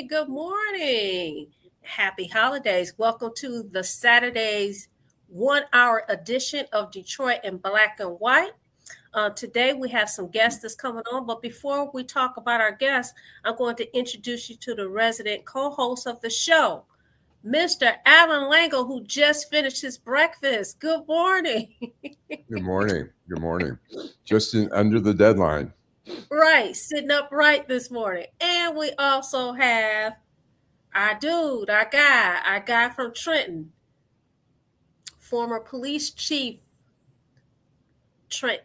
Good morning. Happy holidays. Welcome to the Saturday's 1 hour edition of Detroit in Black and White. Today we have some guests that's coming on, but before we talk about our guests, I'm going to introduce you to the resident co-host of the show, Mr. Allan Lengel, who just finished his breakfast. Good morning. Good morning. Good morning. Just under the deadline. Right, sitting upright this morning. And we also have our dude, our guy from Trenton, former police chief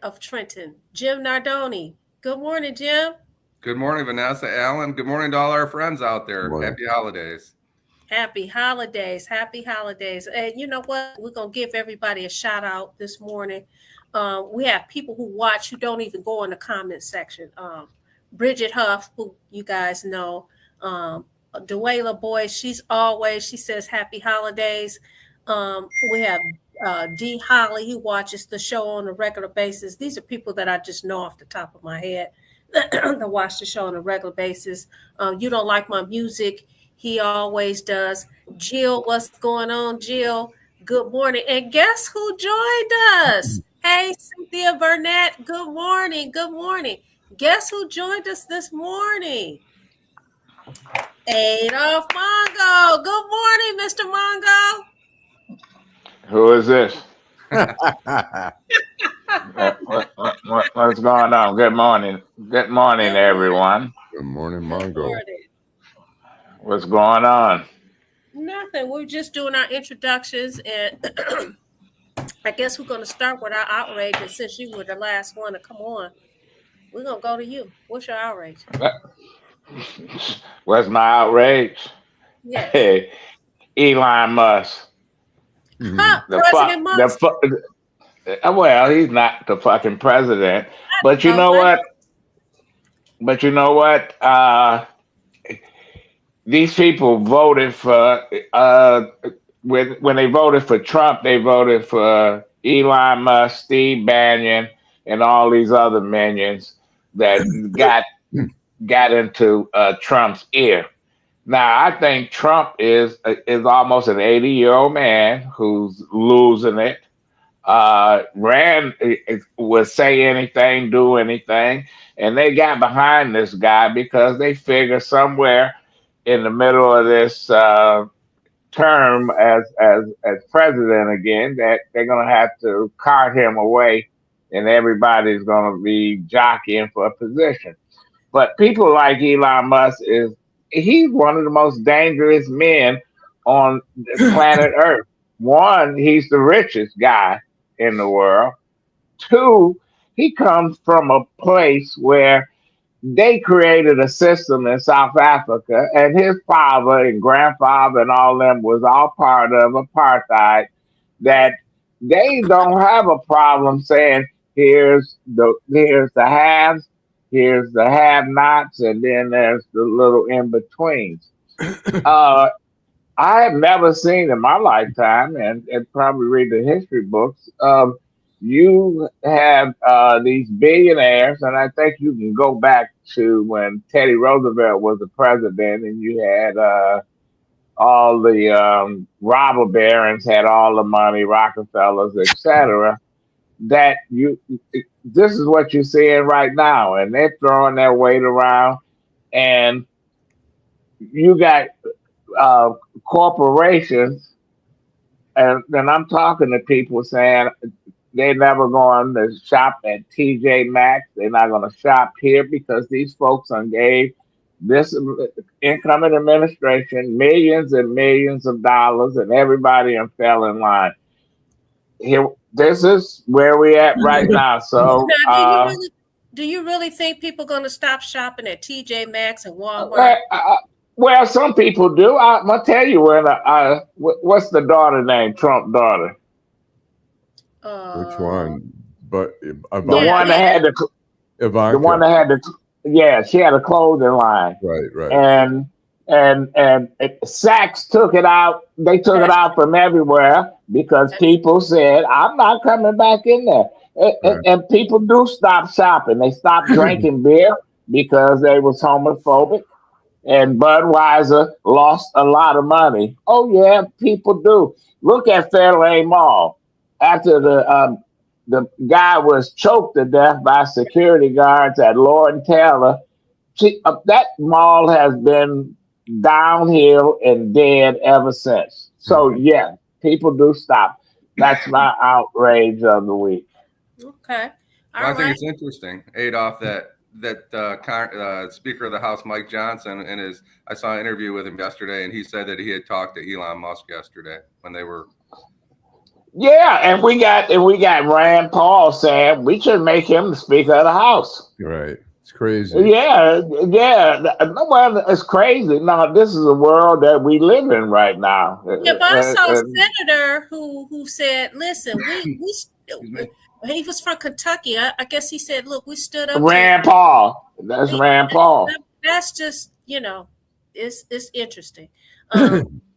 of Trenton, Jim Nardone. Good morning, Jim. Good morning, Vanessa, Allan. Good morning to all our friends out there. Happy holidays. Happy holidays. Happy holidays. And you know what? We're going to give everybody a shout out this morning. We have people who watch who don't even go in the comment section. Bridget Huff, who you guys know, Duela Boy, she says happy holidays. We have D. Holly, who watches the show on a regular basis. These are people that I just know off the top of my head that watch the show on a regular basis. You don't like my music. He always does. Jill, what's going on, Jill? Good morning. And guess who joined us? Hey, Cynthia Burnett. Good morning. Good morning. Guess who joined us this morning? Adolph Mongo. Good morning, Mr. Mongo. Who is this? What's going on? Good morning. Good morning, everyone. Good morning, Mongo. Good morning. What's going on? Nothing. We're just doing our introductions, and I guess we're going to start with our outrage. And since you were the last one to come on, we're going to go to you. What's your outrage? What's my outrage? Yes. Hey, Elon Musk. President Musk. Well, he's not the fucking president. But you know what? These people voted for when they voted for Trump, they voted for Elon Musk, Steve Bannon, and all these other minions that got into Trump's ear. Now, I think Trump is almost an 80-year-old man who's losing it. Would say anything, do anything, and they got behind this guy because they figure somewhere in the middle of this term as president again that they're going to have to cart him away, and everybody's going to be jockeying for a position. But people like Elon Musk he's one of the most dangerous men on planet Earth. One, he's the richest guy in the world. Two, he comes from a place where they created a system in South Africa, and his father and grandfather and all them was all part of apartheid, that they don't have a problem saying here's the haves, here's the have-nots, and then there's the little in-betweens. I have never seen in my lifetime, and probably read the history books, you have these billionaires, and I think you can go back to when Teddy Roosevelt was the president, and you had all the robber barons had all the money, Rockefellers, etc. That this is what you're seeing right now, and they're throwing their weight around, and you got corporations, and then I'm talking to people saying they're never going to shop at TJ Maxx. They're not going to shop here because these folks gave this incoming administration millions and millions of dollars, and everybody fell in line. Here, this is where we at right now. So, do you really think people are going to stop shopping at TJ Maxx and Walmart? Well, some people do. I'm gonna tell you what's the daughter name? Trump daughter. Which one? But the one that had Ivanka. The one that had she had a clothing line. Right. And Saks took it out. They took it out from everywhere because people said, "I'm not coming back in there." And people do stop shopping. They stopped drinking beer because they was homophobic. and Budweiser lost a lot of money. Oh yeah, people do. Look at Fairlane Mall. After the guy was choked to death by security guards at Lord and Taylor, that mall has been downhill and dead ever since. So yeah, people do stop. That's my outrage of the week. Okay. Well, I think it's interesting, Adolph, that Speaker of the House, Mike Johnson, I saw an interview with him yesterday, and he said that he had talked to Elon Musk yesterday when they were. Yeah, and we got Rand Paul saying we should make him the Speaker of the House. Right. It's crazy. Yeah. No one is crazy. No, this is a world that we live in right now. Yeah, but I saw a senator who said, "Listen, he was from Kentucky. I guess he said, look, we stood up." Rand Paul. That's Rand Paul. That's just, it's interesting.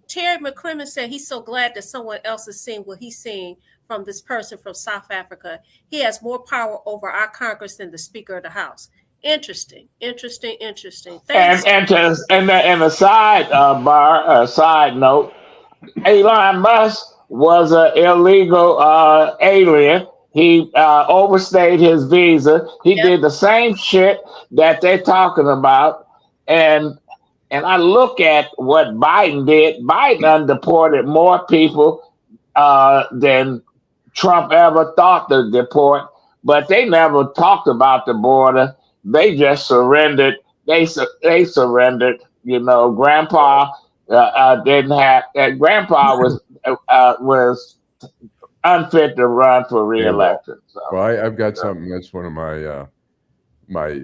Terry McCrimmon said he's so glad that someone else is seeing what he's seeing from this person from South Africa. He has more power over our Congress than the Speaker of the House. Interesting. Thanks. And a side note, Elon Musk was an illegal alien. He overstayed his visa. He did the same shit that they're talking about. And I look at what Biden did. Biden deported more people than Trump ever thought to deport, but they never talked about the border. They just surrendered. They surrendered. Grandpa didn't have. Grandpa was unfit to run for re-election. So. Well, I've got something that's one of my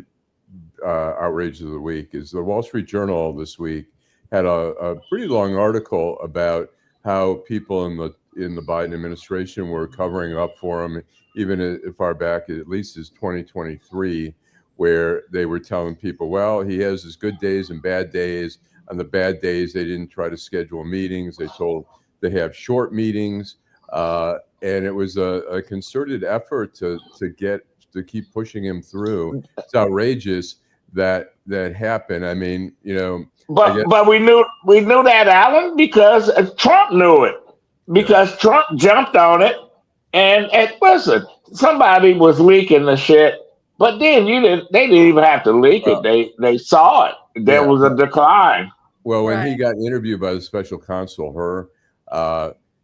outrages of the week. Is the Wall Street Journal this week had a pretty long article about how people in the Biden administration were covering up for him, even as far back at least as 2023, where they were telling people, well, he has his good days and bad days. On the bad days, they didn't try to schedule meetings. They have short meetings, and it was a concerted effort to keep pushing him through. It's outrageous that happened. I mean, but we knew that, Allan, because Trump knew it, because Trump jumped on it, and listen, somebody was leaking the shit, but then they didn't even have to leak it. They saw it. There was a decline. Well, when he got interviewed by the special counsel,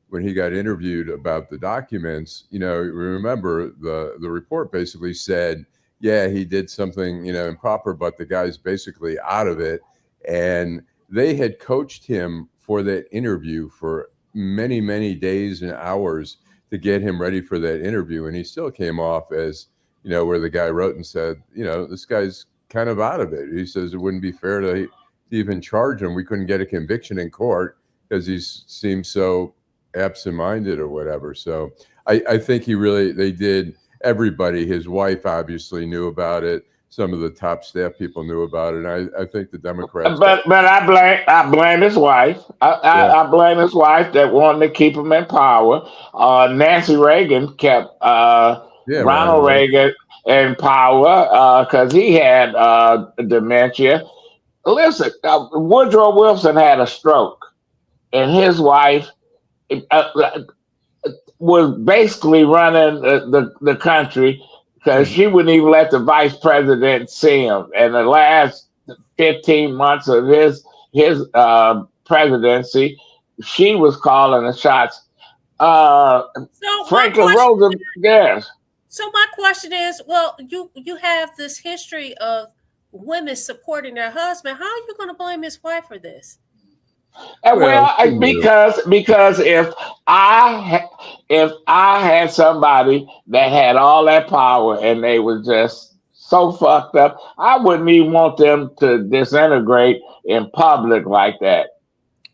when he got interviewed about the documents, remember the report basically said, yeah, he did something, improper, but the guy's basically out of it. And they had coached him for that interview for many, many days and hours to get him ready for that interview. And he still came off as, where the guy wrote and said, this guy's kind of out of it. He says it wouldn't be fair to even charge him. We couldn't get a conviction in court because he seemed so absent-minded or whatever. So I think they did. Everybody, his wife obviously knew about it. Some of the top staff people knew about it. And I think the Democrats. But I blame his wife. I blame his wife that wanted to keep him in power. Nancy Reagan kept Ronald Reagan in power because he had dementia. Listen, Woodrow Wilson had a stroke, and his wife was basically running the country because she wouldn't even let the vice president see him. And the last 15 months of his presidency, she was calling the shots. Franklin Roosevelt, yes. So my question is, well, you have this history of women supporting their husband. How are you going to blame his wife for this? Because if I had somebody that had all that power and they were just so fucked up, I wouldn't even want them to disintegrate in public like that.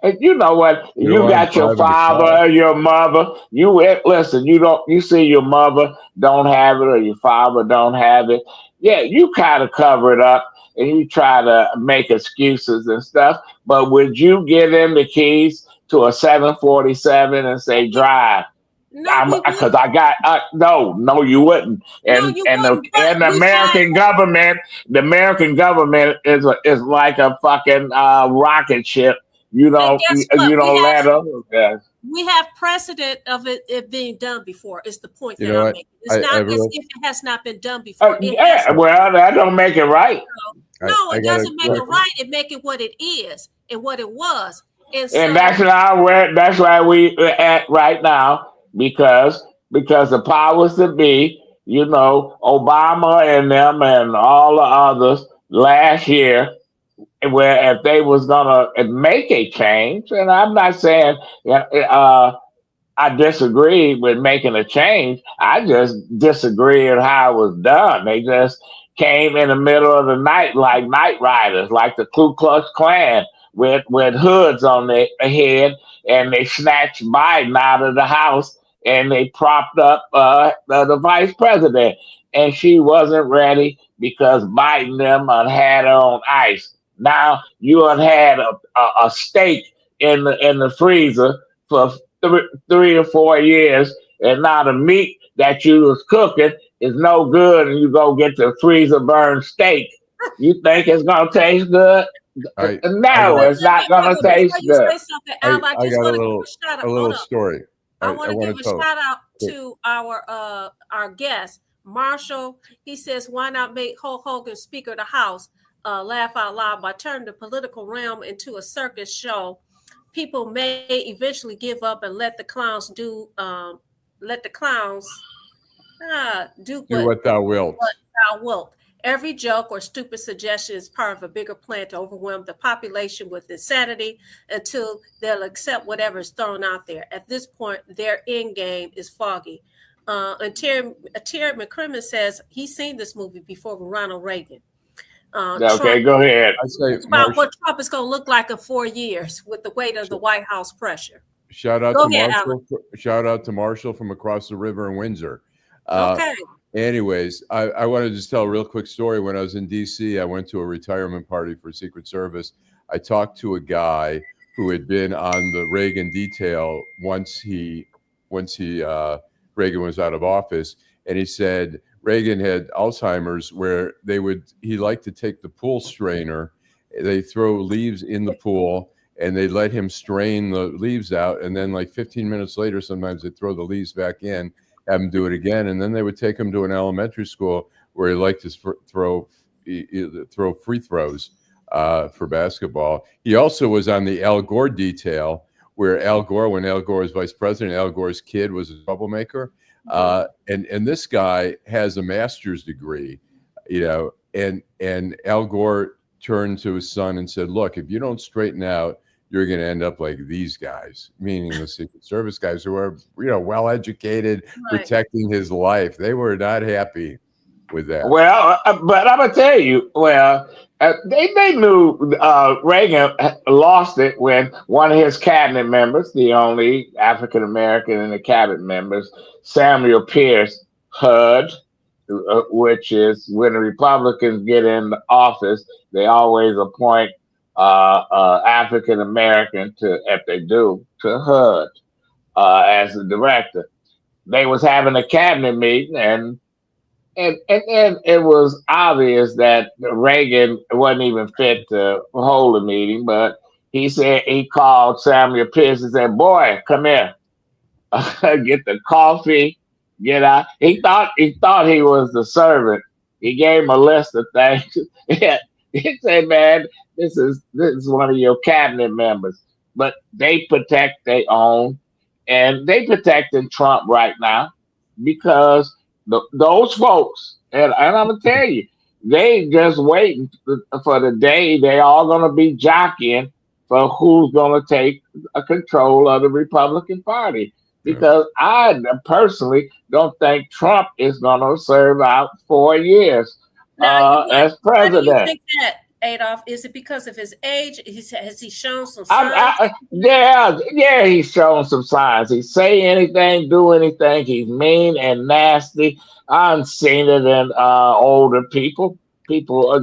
And you know what? You got your father, your mother. You see your mother don't have it or your father don't have it. Yeah, you kind of cover it up and you try to make excuses and stuff. But would you give them the keys to a 747 and say drive? No, we Because wouldn't. I got no, you wouldn't. No, And you and the wouldn't. and But the we had, American government is like a fucking rocket ship. and guess You what? don't let them. We have precedent of it being done before. Is the point You that know I'm what? making? It's I not as real if it has not been done before. It has Yeah, been. well, that don't make it right. No, I it got a doesn't make quick. it right. It make it what it is and what it was. And And so, that's why we are at right now because the powers that be, Obama and them and all the others last year, where if they was gonna make a change, and I'm not saying I disagree with making a change. I just disagree with how it was done. They just came in the middle of the night like night riders, like the Ku Klux Klan with hoods on their head, and they snatched Biden out of the House and they propped up the vice president. And she wasn't ready because Biden them had her on ice. Now you had a steak in the freezer for 3 or 4 years, and now the meat that you was cooking is no good, and you go get the freezer burned steak. You think it's gonna taste good? I I wait, No, got wait, it's not wait, gonna wait. Before taste you good. say something, Al, I I just got want to give a shout a out. Hold little up. story. I I want to want give to a tell. shout out to our guest, Marshall. He says, why not make Hulk Hogan Speaker of the House laugh out loud by turning the political realm into a circus show? People may eventually give up and let the clowns do Do what thou wilt. what thou wilt. Every joke or stupid suggestion is part of a bigger plan to overwhelm the population with insanity until they'll accept whatever is thrown out there. At this point, their end game is foggy. And Terry McCrimmon says he's seen this movie before with Ronald Reagan. Trump, Okay, go ahead. I say, it's about what Trump is going to look like in 4 years with the weight of the White House pressure. shout out Go to ahead, Allan. Marshall. Shout out to Marshall from across the river in Windsor. Okay. Anyways, I want to just tell a real quick story. When I was in D.C., I went to a retirement party for Secret Service. I talked to a guy who had been on the Reagan detail once Reagan was out of office, and he said Reagan had Alzheimer's, where he liked to take the pool strainer, they throw leaves in the pool, and they let him strain the leaves out, and then like 15 minutes later, sometimes they throw the leaves back in, have him do it again, and then they would take him to an elementary school where he liked to throw free throws for basketball. He also was on the Al Gore detail, where when Al Gore was vice president, Al Gore's kid was a troublemaker, and this guy has a master's degree, and Al Gore turned to his son and said, "Look, if you don't straighten out, you're going to end up like these guys," meaning the Secret Service guys who are, well educated, Right. protecting his life. They were not happy with that. Well, but I'm gonna tell you, they knew Reagan lost it when one of his cabinet members, the only African American in the cabinet members, Samuel Pierce, HUD, which is when the Republicans get in office, they always appoint African American if they do, to HUD as the director. They was having a cabinet meeting, and it was obvious that Reagan wasn't even fit to hold a meeting, but he called Samuel Pierce and said, "Boy, come here, get the coffee, get out." He thought he was the servant. He gave him a list of things. Yeah, he said, "Man, this is one of your cabinet members." But they protect their own, and they protecting Trump right now because those folks, and I'm gonna tell you, they just waiting for the day they all gonna be jockeying for who's gonna take a control of the Republican Party. Because I personally don't think Trump is gonna serve out 4 years Now, as why do you president. think that, Adolph? Is it because of his age? Has he shown some signs? Yeah, he's shown some signs. He say anything, do anything. He's mean and nasty. I've seen it in older people. People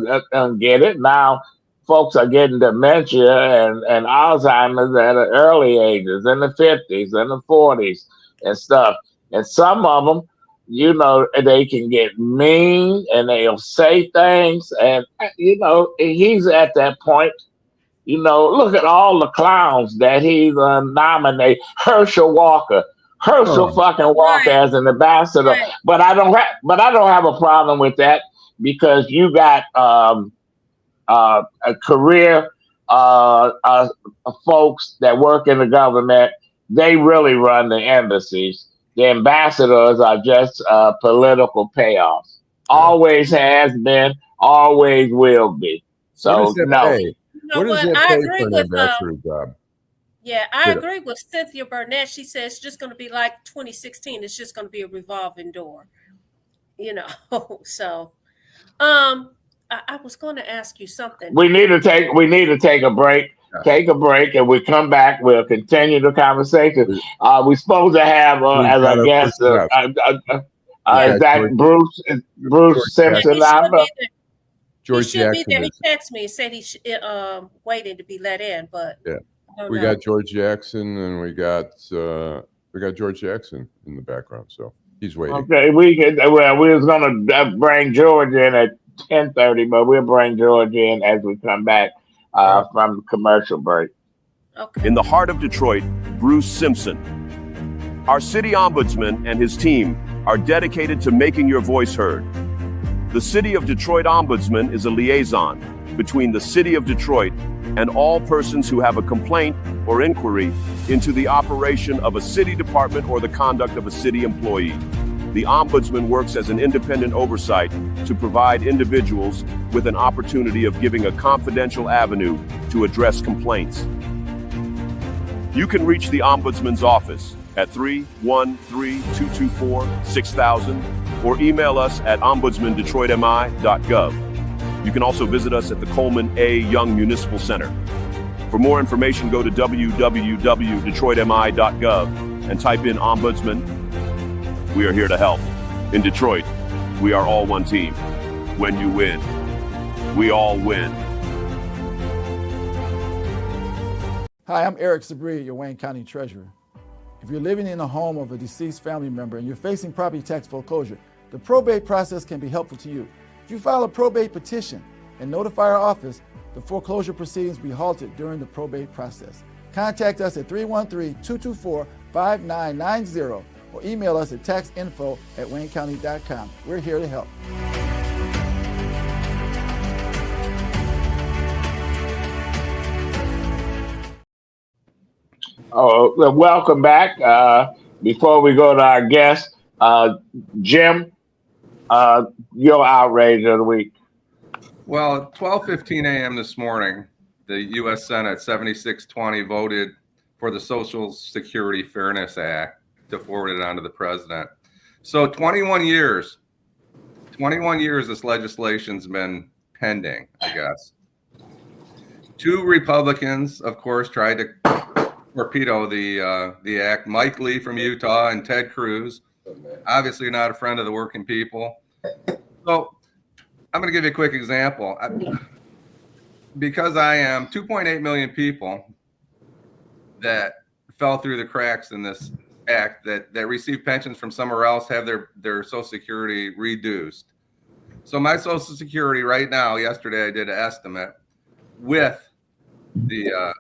get it now. Folks are getting dementia and Alzheimer's at an early ages, in the 50s, in the 40s. and stuff. And some of them, you know, they can get mean and they'll say things. And, you know, he's at that point. You know, look at all the clowns that he's nominated. Herschel Walker. Herschel Oh, fucking Walker Right, as an ambassador. right. But I don't have a problem with that because you got a career folks that work in the government. They really run the embassies. The ambassadors are just political payoffs. yeah. Always has been, always will be. What does So that no. pay? You What know does what? that I pay agree for an with ambassador job? yeah, I Did it- agree with Cynthia Burnett. She says it's just going to be like 2016. It's just going to be a revolving door. You know. So, I was going to ask you something. We need to take a break. Yes. Take a break, and we come back. We'll continue the conversation. We're supposed to have We've as got our our guest. first guest. Yeah. Is that George- Bruce? George Bruce Yeah, Simpson? he should be there. George He should be Jackson there. He is. texted me and said he waiting to be let in, but Yeah. I don't We know. got George Jackson, and we got George Jackson in the background, so he's waiting. Okay, we was gonna bring George in at 10:30, but we'll bring George in as we come back from the commercial break. Okay. In the heart of Detroit, Bruce Simpson. Our city ombudsman and his team are dedicated to making your voice heard. The City of Detroit Ombudsman is a liaison between the City of Detroit and all persons who have a complaint or inquiry into the operation of a city department or the conduct of a city employee. The Ombudsman works as an independent oversight to provide individuals with an opportunity of giving a confidential avenue to address complaints. You can reach the Ombudsman's office at 313-224-6000 or email us at ombudsmandetroitmi.gov. You can also visit us at the Coleman A. Young Municipal Center. For more information, go to www.detroitmi.gov and type in Ombudsman. We are here to help. In Detroit, we are all one team. When you win, we all win. Hi, I'm Eric Sabri, your Wayne County Treasurer. If you're living in a home of a deceased family member and you're facing property tax foreclosure, the probate process can be helpful to you. If you file a probate petition and notify our office, the foreclosure proceedings will be halted during the probate process. Contact us at 313-224-5990 or email us at taxinfo@waynecounty.com. We're here to help. Oh, well, welcome back. Before we go to our guest, Jim, your outrage of the week. Well, at 12:15 a.m. this morning, the U.S. Senate 7620 voted for the Social Security Fairness Act to forward it on to the president. So 21 years this legislation's been pending, I guess. Two Republicans, of course, tried to torpedo the act. Mike Lee from Utah and Ted Cruz, obviously not a friend of the working people. So I'm going to give you a quick example. Because I am 2.8 million people that fell through the cracks in this act that receive pensions from somewhere else, have their Social Security reduced. So my Social Security right now, yesterday I did an estimate with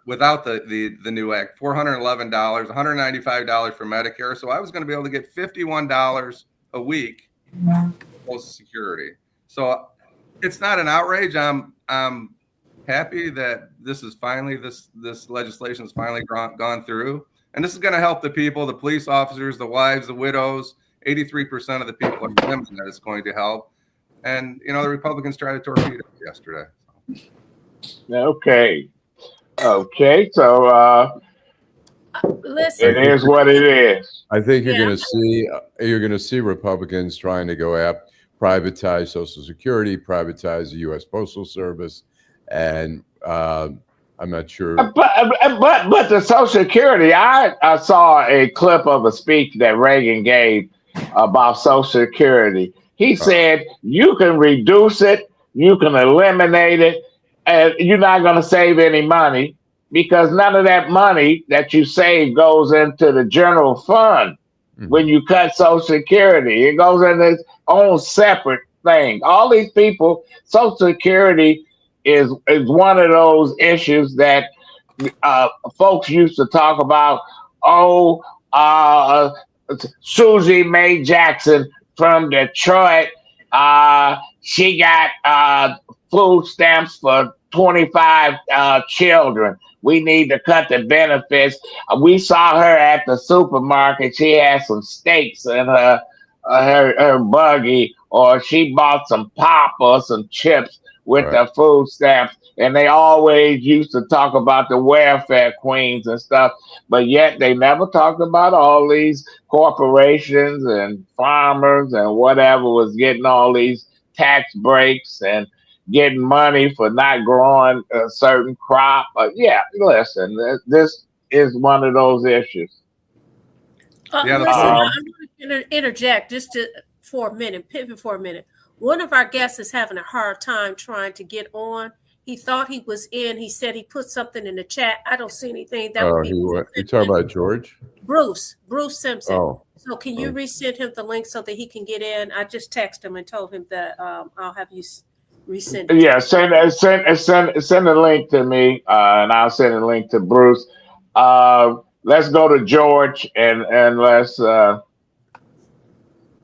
without the new act, $411, $195 for Medicare. So I was going to be able to get $51 a week Social Security. So it's not an outrage. I'm happy that this legislation has finally gone through, and this is going to help the people, the police officers, the wives, the widows. 83% of the people are women that it's going to help. And the Republicans tried to torpedo it yesterday. Okay. So Listen, it is what it is. I think you're Yeah. going to see Republicans trying to go after privatize Social Security, privatize the U.S. Postal Service, and I'm not sure. But the Social Security, I saw a clip of a speech that Reagan gave about Social Security. He said you can reduce it, you can eliminate it, and you're not going to save any money because none of that money that you save goes into the general fund. when you cut Social Security. It goes in its own separate thing. All these people, Social Security is one of those issues that folks used to talk about. Oh, Susie Mae Jackson from Detroit, she got food stamps for 25 children. We need to cut the benefits. We saw her at the supermarket. She had some steaks in her buggy, or she bought some pop or some chips with the food stamps. And they always used to talk about the welfare queens and stuff, but yet they never talked about all these corporations and farmers and whatever was getting all these tax breaks and getting money for not growing a certain crop. Yeah, listen, this is one of those issues. Listen, I'm going to interject just for a minute, pivot for a minute. One of our guests is having a hard time trying to get on. He thought he was in. He said he put something in the chat. I don't see anything. That would be you talking about George? Bruce Simpson. Oh. So can you resend him the link so that he can get in? I just texted him and told him that I'll have you resend it. Yeah, send a link to me, and I'll send a link to Bruce. Let's go to George and let's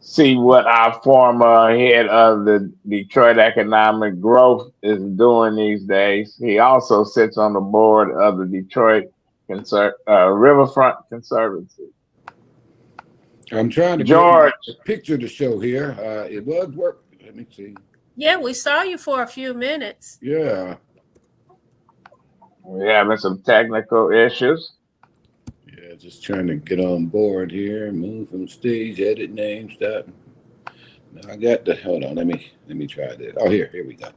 see what our former head of the Detroit Economic Growth is doing these days. He also sits on the board of the Detroit Riverfront Conservancy. I'm trying to George. get a picture to show here. It was work. Let me see. Yeah, we saw you for a few minutes. Yeah. We're having some technical issues. Yeah, just trying to get on board here. Move from stage, edit name, stop. Now I got the, hold on, let me try this. Oh, here we go.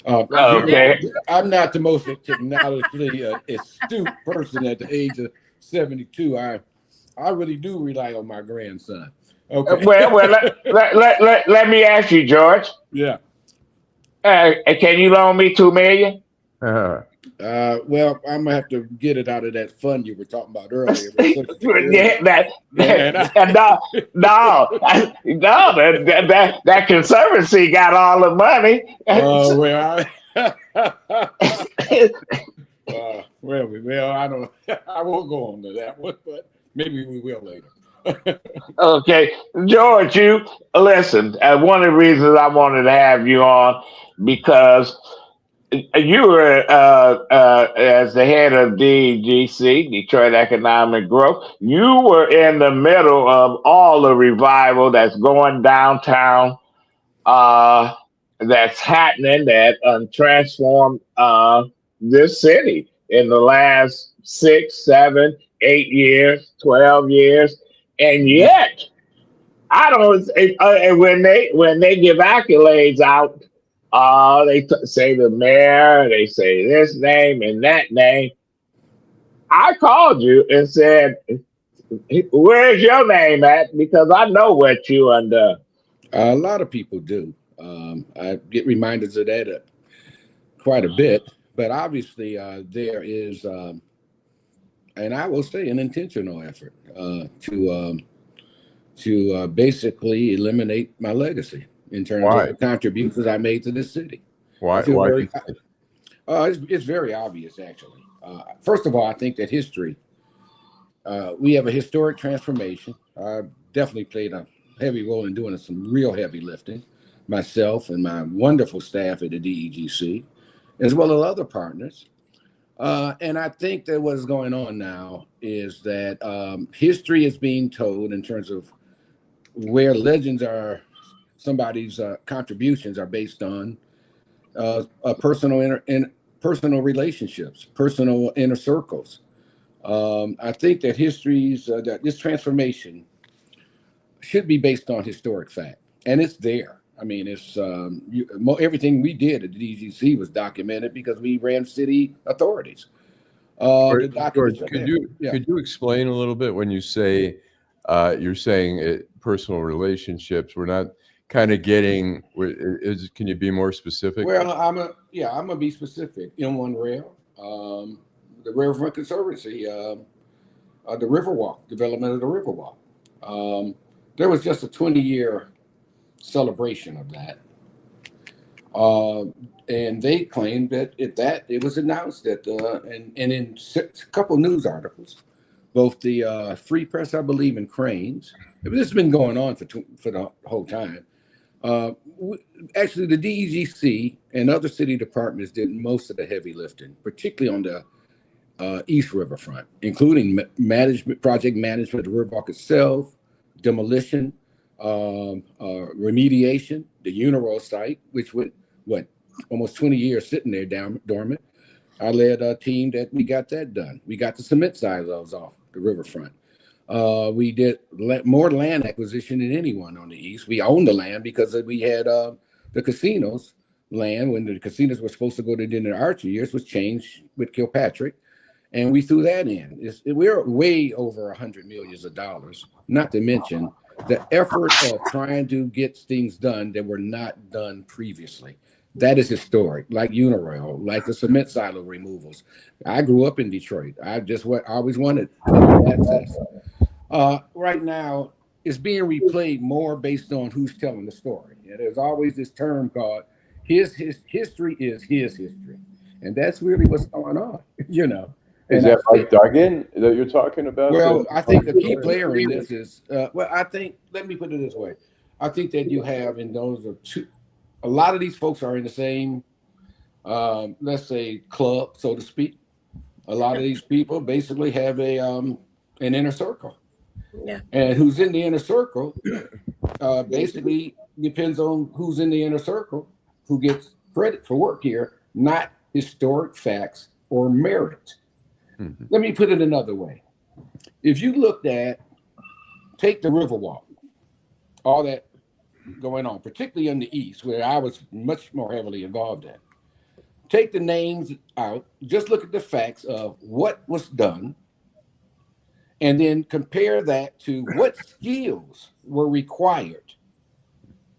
Okay. I'm not the most technologically astute person at the age of 72. I really do rely on my grandson. Okay. Well, let me ask you, George. Yeah. Can you loan me $2 million? Well, I'm gonna have to get it out of that fund you were talking about earlier. That conservancy got all the money. Oh well, well, I don't. I won't go on to that one, but maybe we will later. Okay, George, you listen. One of the reasons I wanted to have you on because you were as the head of DEGC, Detroit Economic Growth. You were in the middle of all the revival that's going downtown, that's happening, that transformed this city in the last 6, 7, 8 years, 12 years, and yet I don't. When they give accolades out. They say the mayor, they say this name and that name. I called you and said, where's your name at? Because I know what you undone. A lot of people do. I get reminders of that quite a bit. But obviously there is, and I will say, an intentional effort to basically eliminate my legacy. In terms of the contributions I made to this city. Why? It's very obvious, actually. First of all, I think that history, we have a historic transformation. I definitely played a heavy role in doing some real heavy lifting, myself and my wonderful staff at the DEGC, as well as other partners. And I think that what's going on now is that history is being told in terms of where legends are. Somebody's contributions are based on personal relationships, personal inner circles. I think that that this transformation should be based on historic fact, and it's there. I mean, it's everything we did at the DGC was documented because we ran city authorities. George, could you explain a little bit when you say you're saying personal relationships? We're not kind of getting. Can you be more specific? Well, I'm gonna be specific. M1 Rail, the Riverfront Conservancy, the Riverwalk, development of the Riverwalk. There was just a 20-year celebration of that. And they claimed that it was announced that, and in a couple news articles, both the Free Press, I believe, and Cranes. This has been going on for the whole time. Actually, the DEGC and other city departments did most of the heavy lifting, particularly on the East Riverfront, including project management of the Riverwalk itself, demolition, remediation, the Uniroyal site, which went almost 20 years sitting there dormant. I led a team that we got that done. We got the cement silos off the riverfront. We did more land acquisition than anyone on the east. We owned the land because we had the casinos land when the casinos were supposed to go to dinner Archer years was changed with Kilpatrick, and we threw that in. We're way over $100 million, not to mention the effort of trying to get things done that were not done previously. That is historic, like Uniroyal, like the cement silo removals. I grew up in Detroit. I always wanted access. Right now, it's being replayed more based on who's telling the story. And there's always this term called his history is his history. And that's really what's going on, you know. Is that like Duggan that you're talking about? Well, I think the key player in this is, let me put it this way. I think that you have in those of two, a lot of these folks are in the same, let's say, club, so to speak. A lot of these people basically have an inner circle. Yeah. And who's in the inner circle basically depends on who's in the inner circle, who gets credit for work here, not historic facts or merit. Mm-hmm. Let me put it another way. If you looked at, take the Riverwalk, all that going on, particularly in the east, where I was much more heavily involved in. Take the names out, just look at the facts of what was done, and then compare that to what skills were required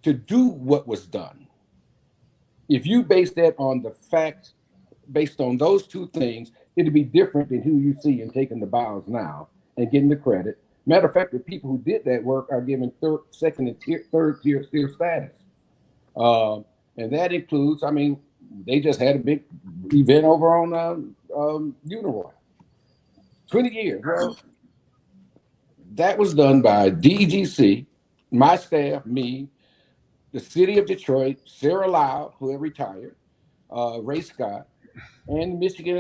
to do what was done. If you base that on the facts, based on those two things, it'd be different than who you see and taking the bows now and getting the credit. Matter of fact, the people who did that work are given second and third tier status. And that includes, I mean, they just had a big event over on Uniroyal. 20 years. Well, that was done by DEGC, my staff, me, the city of Detroit, Sarah Lau, who had retired, Ray Scott, and Michigan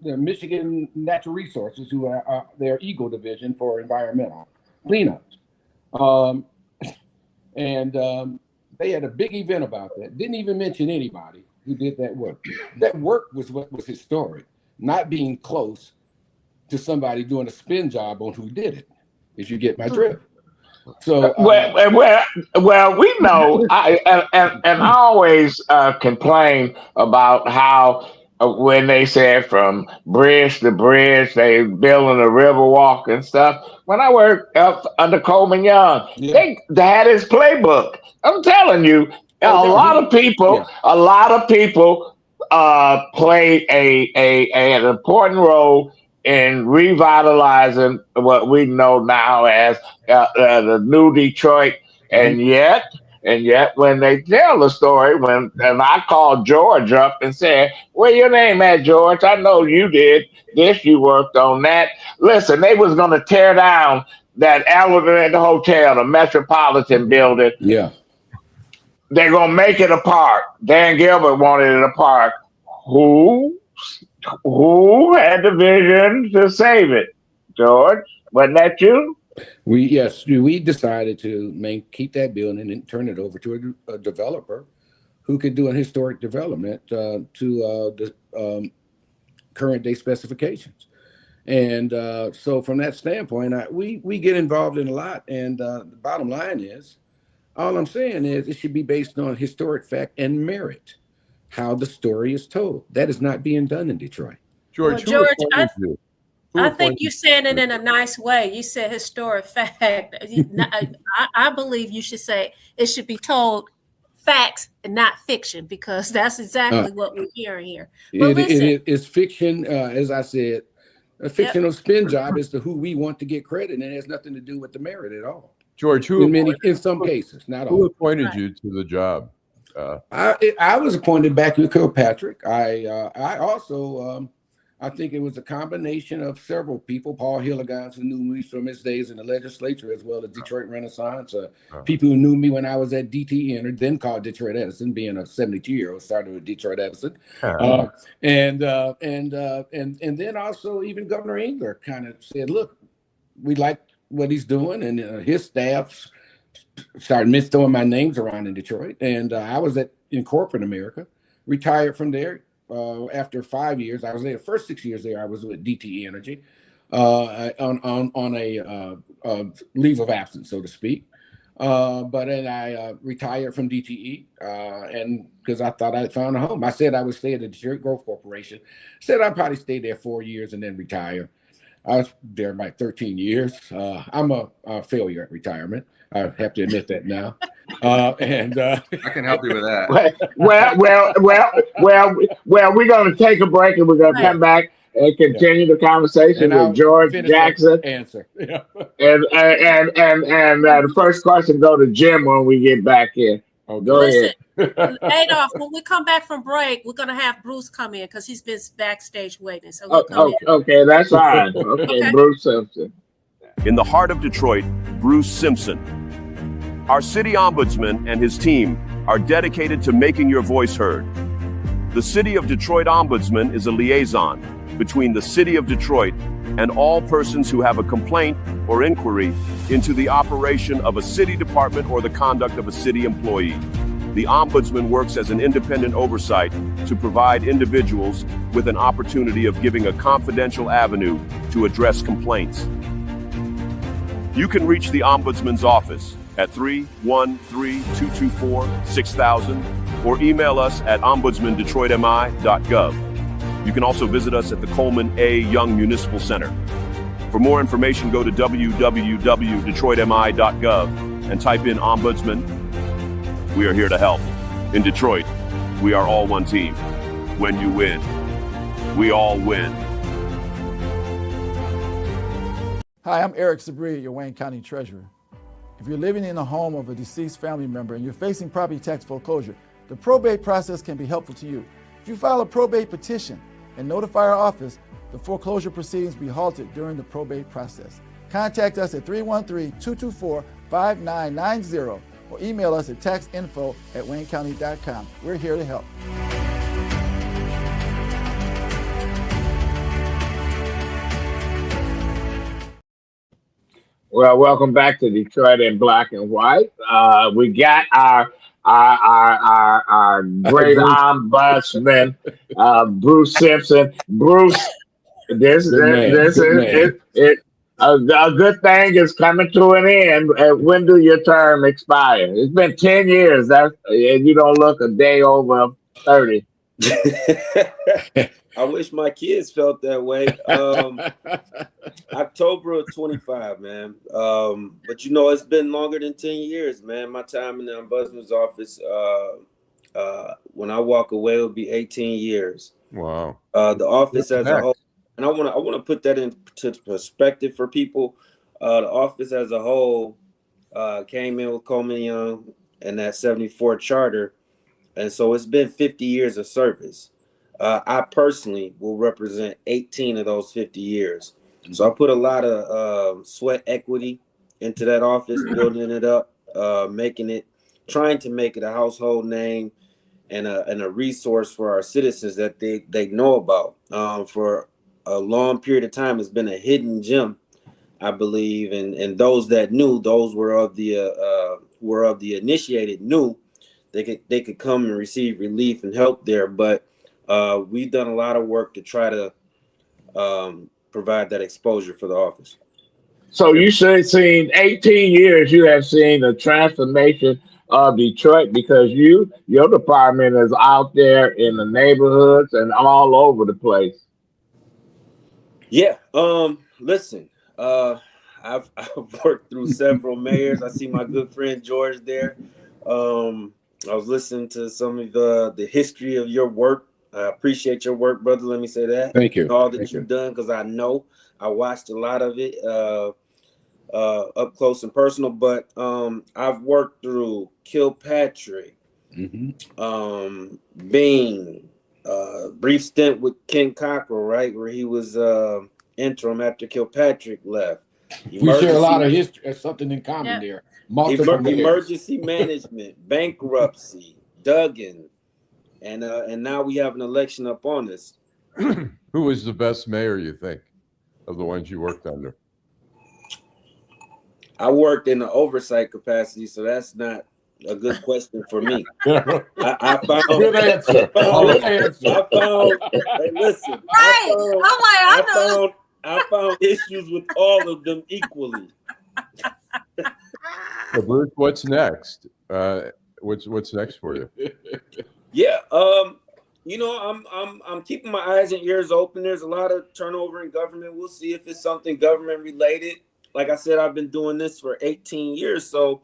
Michigan Natural Resources, who are their Eagle division for environmental cleanups. They had a big event about that. Didn't even mention anybody who did that work. That work was what was historic, not being close to somebody doing a spin job on who did it, if you get my drift. So well, we know. I always complain about how when they said from bridge to bridge, they building a river walk and stuff. When I worked up under Coleman Young, they had his playbook. I'm telling you, a lot of people played an important role in revitalizing what we know now as the new Detroit. And yet when they tell the story, and I called George up and said, "Where your name at, George? I know you did this, you worked on that." Listen, they was going to tear down that Allan Hotel, the Metropolitan building. Yeah. They're going to make it a park. Dan Gilbert wanted it a park. Who had the vision to save it? George, wasn't that you? We decided to keep that building and turn it over to a developer who could do an historic development to the current day specifications. And so from that standpoint, we get involved in a lot. And the bottom line is, all I'm saying is it should be based on historic fact and merit, how the story is told. That is not being done in Detroit. George, I think you said it in a nice way. You said historic fact. I believe you should say it should be told facts and not fiction, because that's exactly what we're hearing here. But it's fiction, as I said. a fictional spin job as to who we want to get credit, and it has nothing to do with the merit at all. George, In some cases, not all. Who appointed you to the job? I was appointed back with Kilpatrick. I also I think it was a combination of several people. Paul Hilligans, who knew me from his days in the legislature, as well as Detroit Renaissance. People who knew me when I was at DT Energy, then called Detroit Edison, being a 72-year-old, started with Detroit Edison. And then also even Governor Engler kind of said, look, we like what he's doing, and his staff started throwing my names around in Detroit. And I was in corporate America, retired from there. After 5 years, I was there. The first 6 years there, I was with DTE Energy on a leave of absence, so to speak. But then I retired from DTE, and because I thought I'd found a home. I said I would stay at the Detroit Growth Corporation. Said I'd probably stay there 4 years and then retire. I was there about 13 years. I'm a failure at retirement. I have to admit that now. I can help you with that. Well, we're going to take a break, and we're going to come back and continue the conversation with George Jackson. Answer. Yeah. And the first question go to Jim when we get back here. Okay. Go ahead. Adolph, when we come back from break, we're going to have Bruce come in because he's been backstage waiting. So okay, that's fine. Okay, Bruce Simpson. In the heart of Detroit, Bruce Simpson. Our city ombudsman and his team are dedicated to making your voice heard. The City of Detroit Ombudsman is a liaison between the City of Detroit and all persons who have a complaint or inquiry into the operation of a city department or the conduct of a city employee. The Ombudsman works as an independent oversight to provide individuals with an opportunity of giving a confidential avenue to address complaints. You can reach the Ombudsman's office at 313-224-6000 or email us at ombudsmandetroitmi.gov. You can also visit us at the Coleman A. Young Municipal Center. For more information, go to www.detroitmi.gov and type in Ombudsman. We are here to help. In Detroit, we are all one team. When you win, we all win. Hi, I'm Eric Sabri, your Wayne County Treasurer. If you're living in a home of a deceased family member and you're facing property tax foreclosure, the probate process can be helpful to you. If you file a probate petition and notify our office, the foreclosure proceedings will be halted during the probate process. Contact us at 313-224-5990 or email us at taxinfo@waynecounty.com. We're here to help. Well, welcome back to Detroit in Black and White. We got our great ombudsman, Bruce Simpson. Bruce, this is a good thing is coming to an end. When do your term expire? It's been 10 years. And you don't look a day over 30. I wish my kids felt that way. October of 25, man. But you know, it's been longer than 10 years, man. My time in the ombudsman's office, when I walk away, it'll be 18 years. Wow. The office as a whole, and I want to put that into perspective for people. The office as a whole came in with Coleman Young and that 74 charter, and so it's been 50 years of service. I personally will represent 18 of those 50 years. So I put a lot of sweat equity into that office, building it up, trying to make it a household name and a resource for our citizens that they know about. For a long period of time, it's been a hidden gem, I believe, and those that knew, those were of the initiated knew they could come and receive relief and help there, but we've done a lot of work to try to provide that exposure for the office. So you should have seen 18 years. You have seen the transformation of Detroit because your department is out there in the neighborhoods and all over the place. Yeah. Listen. I've worked through several mayors. I see my good friend George there. I was listening to some of the history of your work I appreciate your work, brother. Let me say that. Thank you. All that Thank you've you. done, because I know I watched a lot of it up close and personal. But I've worked through Kilpatrick, Bing, brief stint with Ken Cockrell, right, where he was interim after Kilpatrick left. We share a lot of history, something in common there. Multiple layers. Emergency management, bankruptcy, Duggan, and now we have an election up on us. Who was the best mayor, you think, of the ones you worked under? I worked in the oversight capacity, so that's not a good question for me. I found Good answer. Good answer. I found hey, listen. Right. I found issues with all of them equally. So Bruce, what's next? What's next for you? Yeah, you know, I'm keeping my eyes and ears open. There's a lot of turnover in government. We'll see if it's something government related. Like I said, I've been doing this for 18 years, so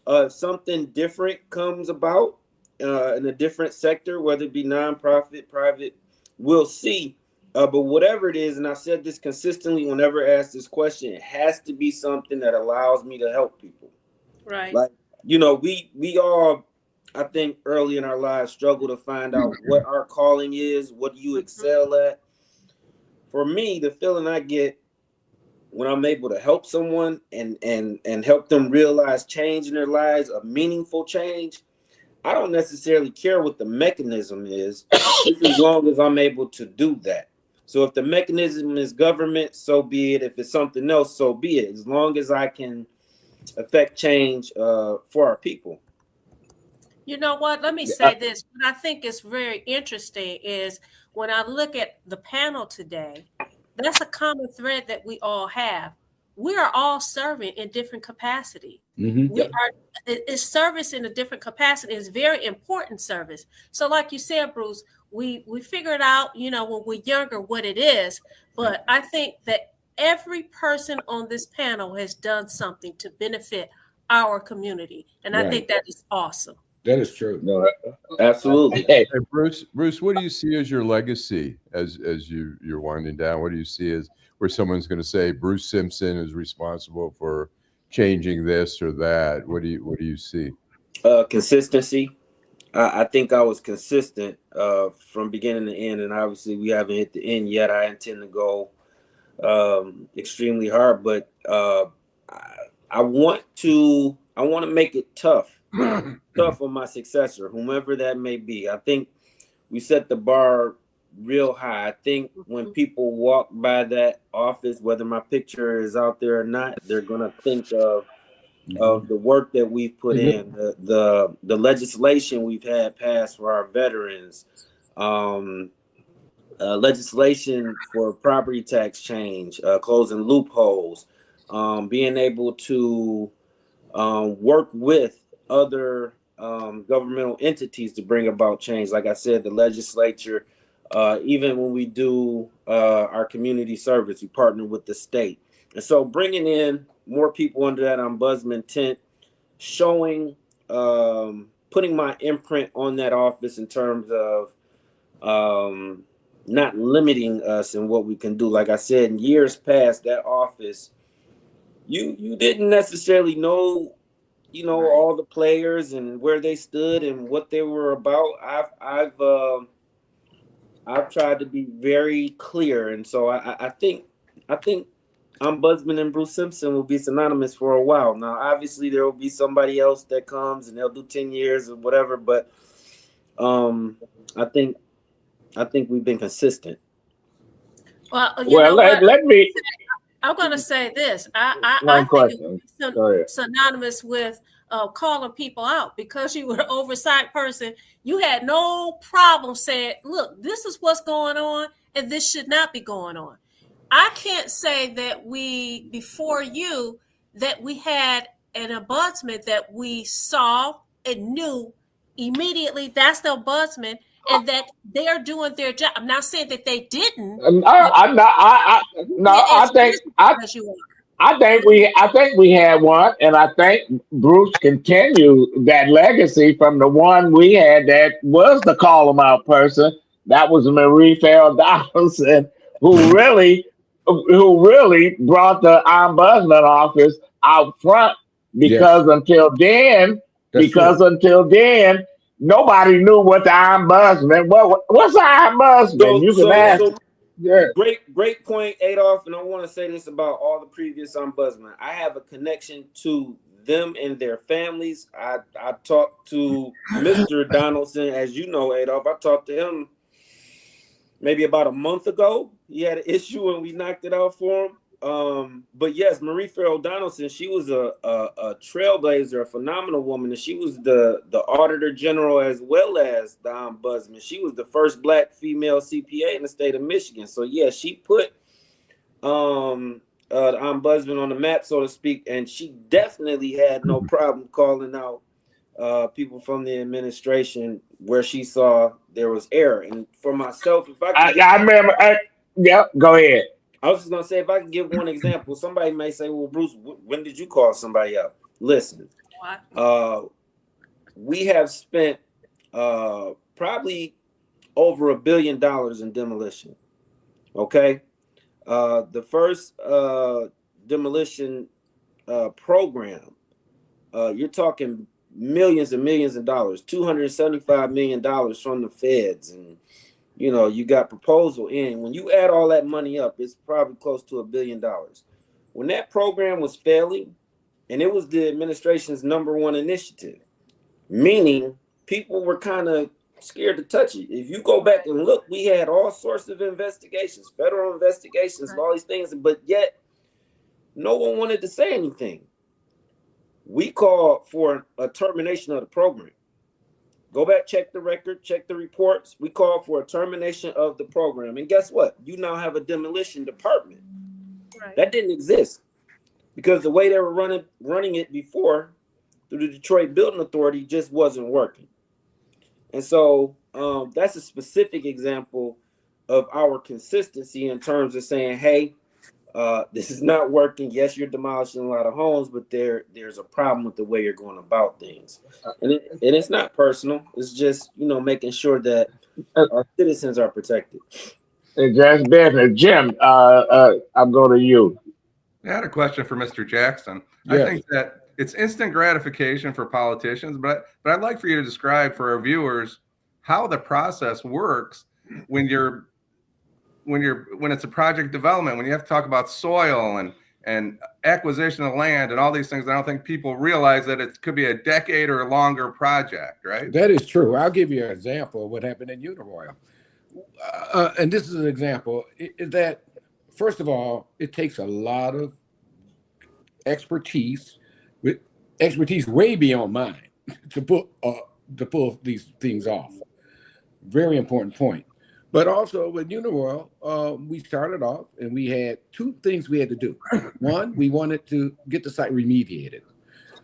if something different comes about in a different sector, whether it be nonprofit, private, we'll see. But whatever it is, and I said this consistently whenever asked this question, it has to be something that allows me to help people. Right. Like, you know, we all, I think, early in our lives struggle to find out what our calling is, what do you excel at. For me, the feeling I get when I'm able to help someone and help them realize change in their lives, a meaningful change, I don't necessarily care what the mechanism is, just as long as I'm able to do that. So if the mechanism is government, so be it. If it's something else, so be it. As long as I can affect change for our people. You know what? Let me say this. What I think is very interesting is when I look at the panel today, that's a common thread that we all have. We are all serving in different capacity. It's service in a different capacity. It's very important service. So like you said, Bruce, we figured out, you know, when we're younger what it is. But I think that every person on this panel has done something to benefit our community. And I think that is awesome. That is true. No, absolutely. Hey, Bruce, what do you see as your legacy as you're winding down? What do you see as where someone's going to say Bruce Simpson is responsible for changing this or that? What do you see? Consistency. I think I was consistent from beginning to end, and obviously we haven't hit the end yet. I intend to go extremely hard, but I want to make it tough on my successor, whomever that may be. I think we set the bar real high. I think when people walk by that office, whether my picture is out there or not, they're gonna think of the work that we've put in, the legislation we've had passed for our veterans, legislation for property tax change, closing loopholes, being able to work with other governmental entities to bring about change. Like I said, the legislature, even when we do our community service, we partner with the state. And so bringing in more people under that ombudsman tent, showing, putting my imprint on that office in terms of not limiting us in what we can do. Like I said, in years past, that office, you didn't necessarily know, you know, all the players and where they stood and what they were about. I've tried to be very clear, and so I think Ombudsman and Bruce Simpson will be synonymous for a while. Now, obviously, there will be somebody else that comes and they'll do 10 years or whatever, but I think we've been consistent. Well, let me. I'm going to say this. I think it would be synonymous with calling people out because you were an oversight person. You had no problem saying, look, this is what's going on and this should not be going on. I can't say that before you, that we had an ombudsman that we saw and knew immediately that's the ombudsman and that they are doing their job. I'm not saying that they didn't. I think we had one, and I think Bruce continued that legacy from the one we had that was the call them out person That was Marie Farrell Donaldson who really brought the ombudsman office out front Yes, because until then, that's true. nobody knew what the ombudsman. What's the ombudsman? So You can so ask. so Yeah. great point, Adolph. And I want to say this about all the previous ombudsmen. I have a connection to them and their families. I talked to Mr. Donaldson, as you know, Adolph. I talked to him maybe about a month ago. He had an issue and we knocked it out for him. But yes, Marie Farrell Donaldson, she was a trailblazer, a phenomenal woman, and she was the auditor general as well as the ombudsman. She was the first Black female CPA in the state of Michigan. So yeah, she put the ombudsman on the map, so to speak, and she definitely had no problem calling out people from the administration where she saw there was error. And for myself, if I could, I remember. Yeah, go ahead. I was just gonna say, if I could give one example, somebody may say, "Well, Bruce, when did you call somebody out?" Listen, we have spent probably over $1 billion in demolition. Okay, the first demolition program, you're talking millions and millions of dollars, $275 million from the feds, and you got proposal in. When you add all that money up, it's probably close to $1 billion. When that program was failing, and it was the administration's #1 initiative, meaning people were kind of scared to touch it. If you go back and look, we had all sorts of investigations, federal investigations, and all these things, but yet no one wanted to say anything. We called for a termination of the program. Go back, check the record, check the reports. We called for a termination of the program. And guess what? You now have a demolition department. Right. That didn't exist because the way they were running it before through the Detroit Building Authority just wasn't working. And so that's a specific example of our consistency in terms of saying, hey, this is not working. Yes, you're demolishing a lot of homes, but there's a problem with the way you're going about things. And it's not personal. It's just, making sure that our citizens are protected. It's just business. Jim, I'll go to you. I had a question for Mr. Jackson. Yes. I think that it's instant gratification for politicians, but I'd like for you to describe for our viewers how the process works when it's a project development, when you have to talk about soil and acquisition of land and all these things. I don't think people realize that it could be a decade or a longer project, right? That is true. I'll give you an example of what happened in Uniroyal. And this is an example is that, first of all, it takes a lot of expertise way beyond mine to pull these things off. Very important point. But also with Uniroyal, we started off and we had two things we had to do. One, we wanted to get the site remediated,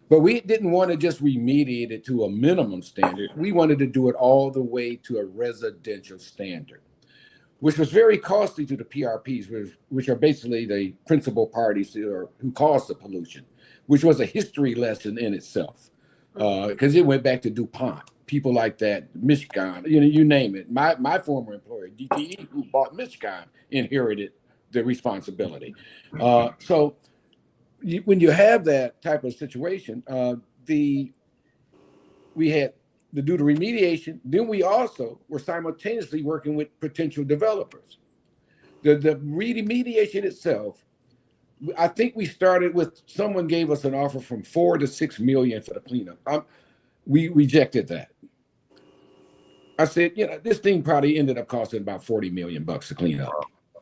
but we didn't want to just remediate it to a minimum standard. We wanted to do it all the way to a residential standard, which was very costly to the PRPs, which are basically the principal parties who caused the pollution, which was a history lesson in itself, because it went back to DuPont. People like that, Michigan, you name it. My former employer, DTE, who bought Michigan, inherited the responsibility. So when you have that type of situation, we had to do the remediation. Then we also were simultaneously working with potential developers. The remediation itself, I think we started with, someone gave us an offer from $4 to $6 million for the cleanup. We rejected that. I said, this thing probably ended up costing about $40 million to clean up.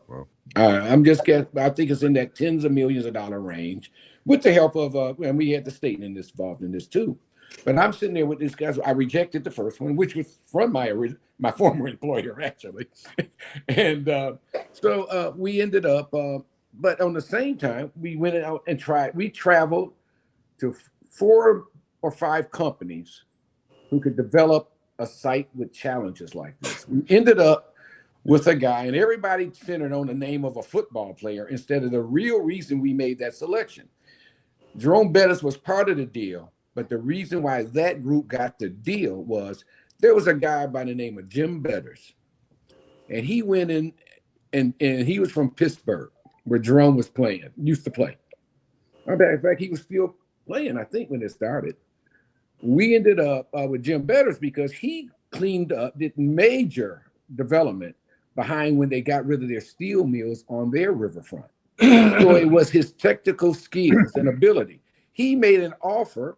Wow. I'm just guessing. I think it's in that tens of millions of dollar range, with the help of, and we had the state involved in this too. But I'm sitting there with this guy. I rejected the first one, which was from my former employer, actually. And so we ended up, but on the same time, we went out and we traveled to 4 or 5 companies who could develop a site with challenges like this. We ended up with a guy, and everybody centered on the name of a football player instead of the real reason we made that selection. Jerome Bettis was part of the deal, but the reason why that group got the deal was there was a guy by the name of Jim Betters and he went in, and he was from Pittsburgh, where Jerome was playing, used to play. In fact, he was still playing, I think, when it started. We ended up with Jim Betters because he cleaned up, did major development behind when they got rid of their steel mills on their riverfront. So it was his technical skills and ability. He made an offer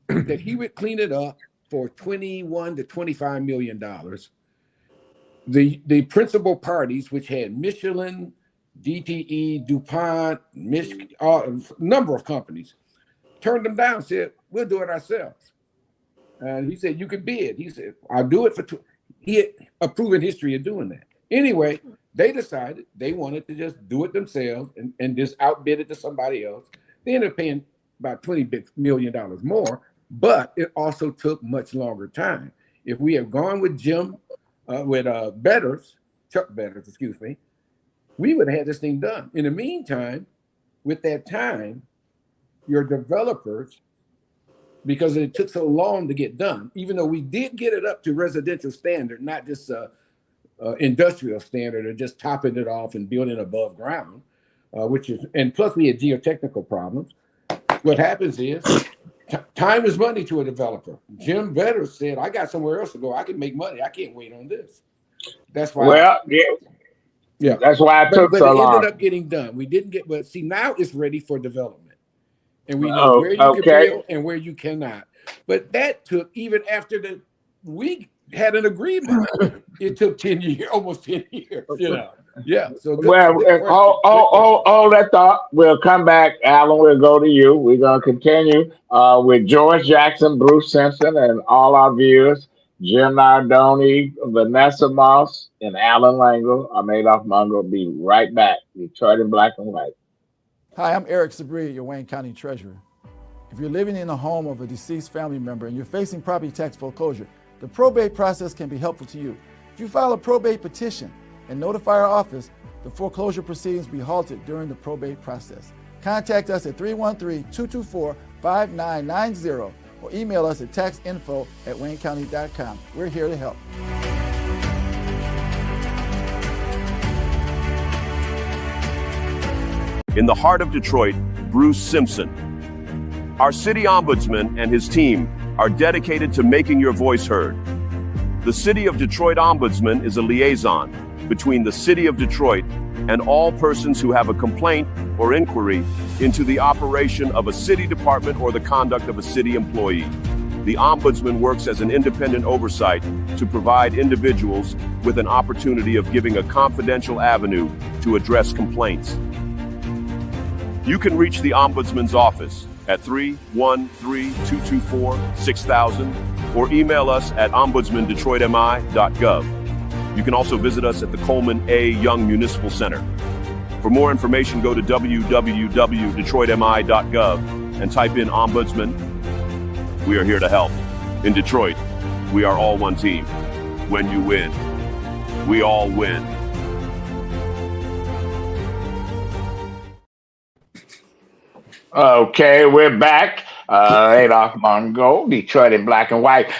that he would clean it up for $21 to $25 million. The principal parties, which had Michelin, DTE, DuPont, a number of companies, turned them down, said, we'll do it ourselves. And he said, you can bid. He said, I'll do it for he had a proven history of doing that. Anyway, they decided they wanted to just do it themselves and just outbid it to somebody else. They ended up paying about $20 million more, but it also took much longer time. If we had gone with Chuck Betters, excuse me, we would have had this thing done. In the meantime, with that time, your developers, because it took so long to get done, even though we did get it up to residential standard, not just industrial standard, or just topping it off and building above ground, and plus we had geotechnical problems. What happens is time is money to a developer. Jim Betters said, I got somewhere else to go. I can make money. I can't wait on this. That's why. Yeah. That's why it took so long. But it ended up getting done. We didn't get, but see, now it's ready for development. And we know where you can build and where you cannot. But that took, even after we had an agreement, it took 10 years, almost 10 years, you know. Yeah. So hold that thought. We'll come back, Allan. We'll go to you. We're gonna continue with George Jackson, Bruce Simpson, and all our viewers. Jim Nardone, Vanessa Moss, and Allan Lengel. I'm Adolph Mongo. Be right back. Detroit in black and white. Hi, I'm Eric Sabri, your Wayne County Treasurer. If you're living in the home of a deceased family member and you're facing property tax foreclosure, the probate process can be helpful to you. If you file a probate petition and notify our office, the foreclosure proceedings will be halted during the probate process. Contact us at 313-224-5990 or email us at taxinfo@waynecounty.com. We're here to help. In the heart of Detroit, Bruce Simpson. Our city ombudsman and his team are dedicated to making your voice heard. The City of Detroit Ombudsman is a liaison between the City of Detroit and all persons who have a complaint or inquiry into the operation of a city department or the conduct of a city employee. The Ombudsman works as an independent oversight to provide individuals with an opportunity of giving a confidential avenue to address complaints. You can reach the Ombudsman's office at 313-224-6000 or email us at ombudsmandetroitmi.gov. You can also visit us at the Coleman A. Young Municipal Center. For more information, go to www.detroitmi.gov and type in Ombudsman. We are here to help. In Detroit, we are all one team. When you win, we all win. Okay, we're back. Adolph Mongo, Detroit in black and white.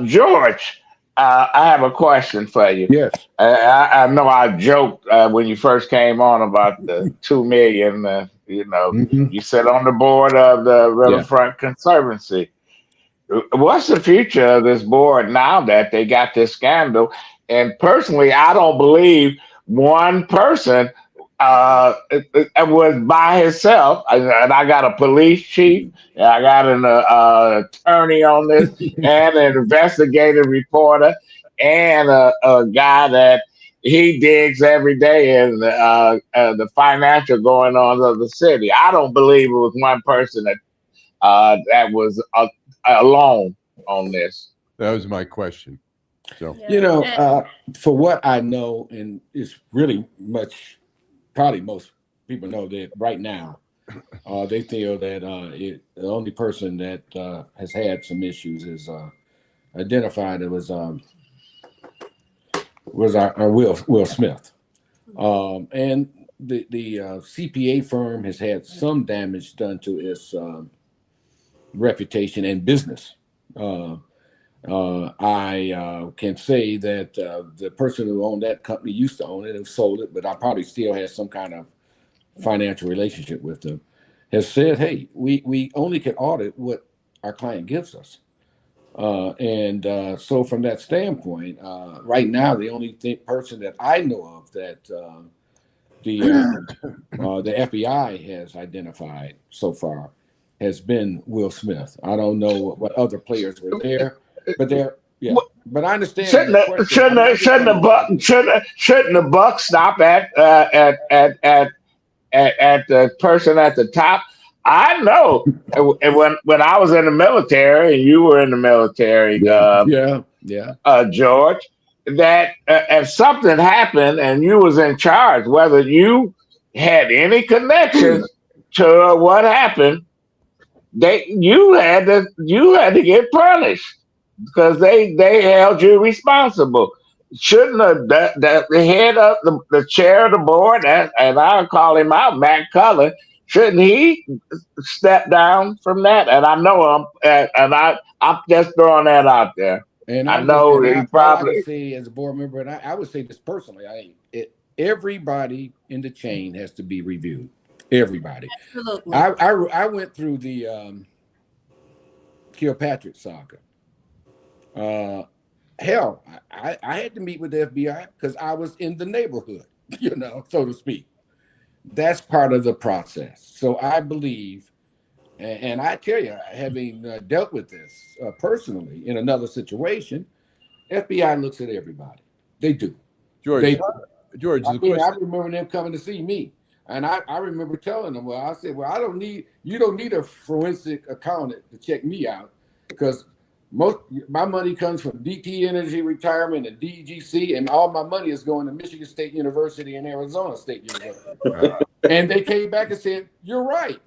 George, I have a question for you. Yes. I know I joked when you first came on about the $2 million. You sit on the board of the Riverfront Conservancy. What's the future of this board now that they got this scandal? And personally, I don't believe one person was by himself, and I got a police chief, and I got an attorney on this, and an investigative reporter, and a guy that he digs every day in the financial going on of the city. I don't believe it was one person that was alone on this. That was my question. So for what I know, and it's really much. Probably most people know that right now, they feel that the only person that has had some issues is identified. It was our Will Smith, and the CPA firm has had some damage done to its reputation and business. I can say that the person who owned that company used to own it and sold it, but I probably still has some kind of financial relationship with them, has said, hey, we only can audit what our client gives us. So from that standpoint, right now, the only person that I know of that the FBI has identified so far has been Will Smith. I don't know what other players were there, but they're yeah. But I understand shouldn't the buck stop at the person at the top? I know when I was in the military and you were in the military, George, that if something happened and you was in charge, whether you had any connections to what happened, you had to get punished because they held you responsible. Shouldn't the head of the chair of the board, and I'll call him out, Matt Cullen, shouldn't he step down from that? And I know him, and I'm just throwing that out there. And I know he all probably. I would say as a board member, and I would say this personally, everybody in the chain has to be reviewed. Everybody. Absolutely. I went through the Kilpatrick saga. Hell, I had to meet with the FBI because I was in the neighborhood, so to speak. That's part of the process. So I believe, and I tell you, having dealt with this personally in another situation, FBI looks at everybody. They do. George, I remember them coming to see me. And I remember telling them, I said, you don't need a forensic accountant to check me out because my money comes from DT Energy Retirement and DGC, and all my money is going to Michigan State University and Arizona State University. And they came back and said, you're right.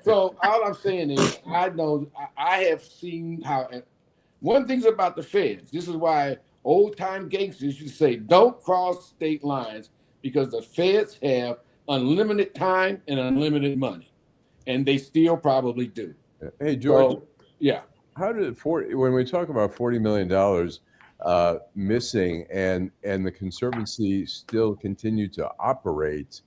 So all I'm saying is, I have seen how, one thing's about the feds. This is why old time gangsters used to say, don't cross state lines, because the feds have unlimited time and unlimited money, and they still probably do. Hey, George. So, yeah. How did when we talk about $40 million missing and the Conservancy still continued to operate,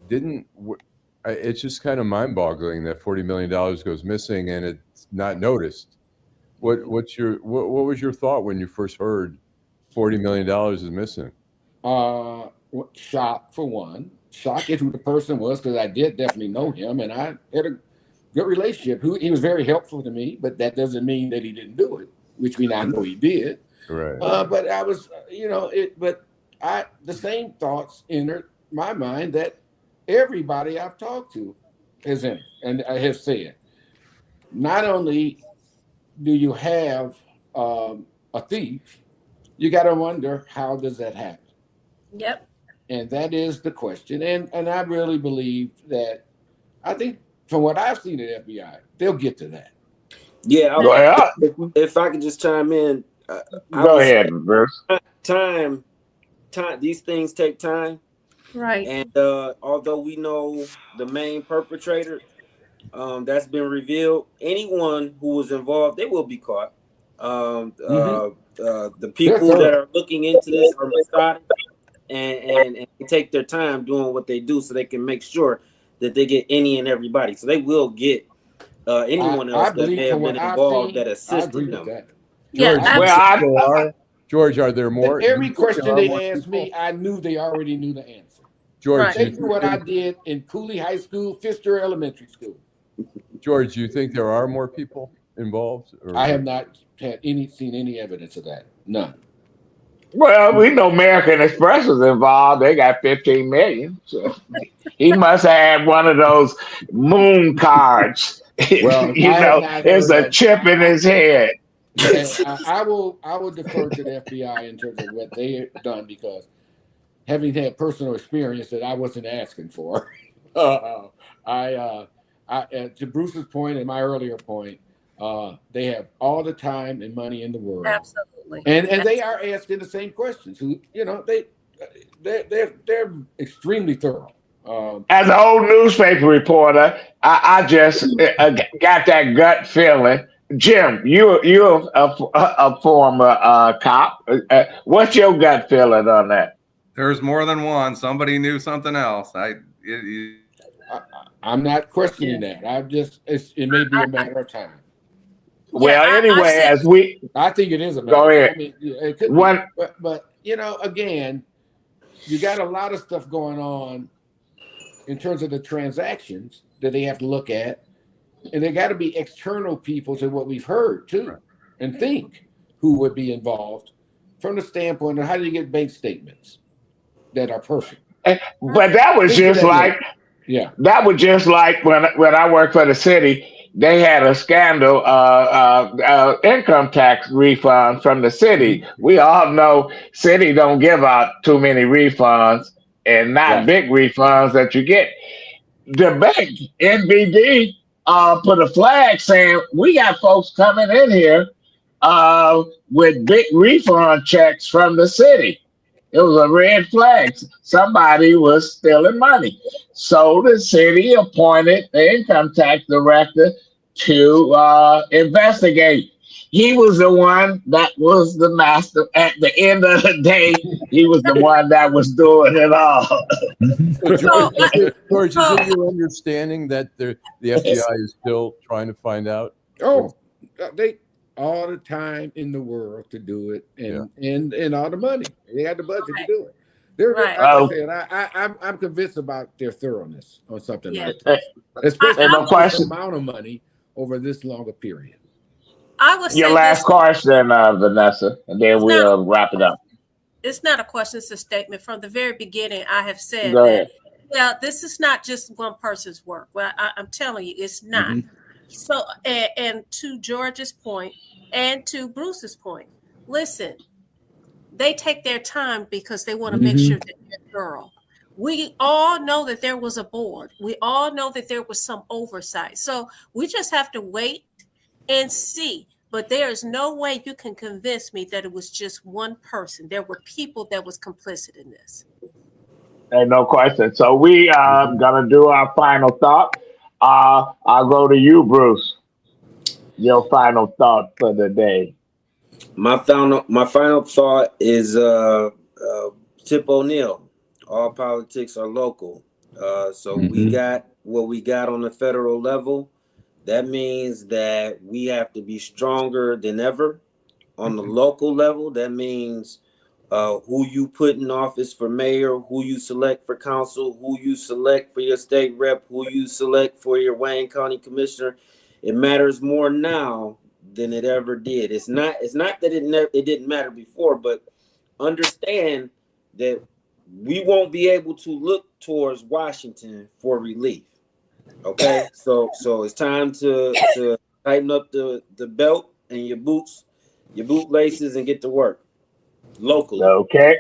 it's just kind of mind-boggling that $40 million goes missing and it's not noticed. What was your thought when you first heard $40 million is missing? Shock, for one. Shock at who the person was, because I did definitely know him, and I had a good relationship. He was very helpful to me, but that doesn't mean that he didn't do it, which we now know he did. Right. But I was, the same thoughts entered my mind that everybody I've talked to has entered and has said. Not only do you have a thief, you got to wonder, how does that happen? Yep. And that is the question. And I really believe that, I think from what I've seen at FBI, they'll get to that. Yeah. If I could just chime in. Go ahead, Bruce. Time. These things take time. Right. And although we know the main perpetrator, that's been revealed, anyone who was involved, they will be caught. The people that are looking into this are methodical and take their time doing what they do so they can make sure that they get any and everybody. So they will get anyone else that may have been involved that assisted them. George, are there more? Every question they asked me, I knew they already knew the answer. George, they knew what I did in Cooley High School, Pfister Elementary School. George, do you think there are more people involved? I have not seen any evidence of that. None. Well, we know American Express was involved. They got 15 million. So he must have one of those moon cards. Well, there's a chip in his head. I will defer to the FBI in terms of what they have done, because having had personal experience that I wasn't asking for, to Bruce's point and my earlier point, they have all the time and money in the world. Absolutely. And they are asking the same questions. They're extremely thorough. As an old newspaper reporter, I just got that gut feeling Jim, you're a former cop. What's your gut feeling on that? There's more than one. Somebody knew something else. I'm not questioning that. It may be a matter of time. Well, anyway, I think it is a matter. Go ahead. I mean, it could be, but again, you got a lot of stuff going on in terms of the transactions that they have to look at, and there got to be external people to what we've heard too, and think who would be involved from the standpoint of how do you get bank statements that are perfect. But that was just like, that was just like when I worked for the city. They had a scandal, income tax refund from the city. We all know city don't give out too many refunds, and not big refunds that you get. The bank, NBD, put a flag saying, we got folks coming in here with big refund checks from the city. It was a red flag. Somebody was stealing money. So the city appointed the income tax director to investigate. He was the one that was the master. At the end of the day, he was the one that was doing it all. George, is it your understanding that the FBI is still trying to find out? Oh, they all the time in the world to do it, and all the money. They got the budget to do it. They're like I said, I'm convinced about their thoroughness on something like this, especially the amount of money over this longer period. I would say your last question, Vanessa, and then we'll wrap it up. It's not a question; it's a statement. From the very beginning, I have said Go ahead. that this is not just one person's work. Well, I'm telling you, it's not. So, and to George's point, and to Bruce's point, listen, they take their time because they want to make sure that they're thorough. We all know that there was a board. We all know that there was some oversight. So we just have to wait and see. But there is no way you can convince me that it was just one person. There were people that was complicit in this. Ain't no question. So we are gonna do our final thought. I'll go to you, Bruce. Your final thought for the day. My final thought is Tip O'Neill. All politics are local. So we got what we got on the federal level. That means that we have to be stronger than ever on the local level. That means who you put in office for mayor, who you select for council, who you select for your state rep, who you select for your Wayne County commissioner. It matters more now than it ever did. It's not that it didn't matter before, but understand that we won't be able to look towards Washington for relief. Okay, so it's time to tighten up the belt and your boot laces and get to work locally. Okay,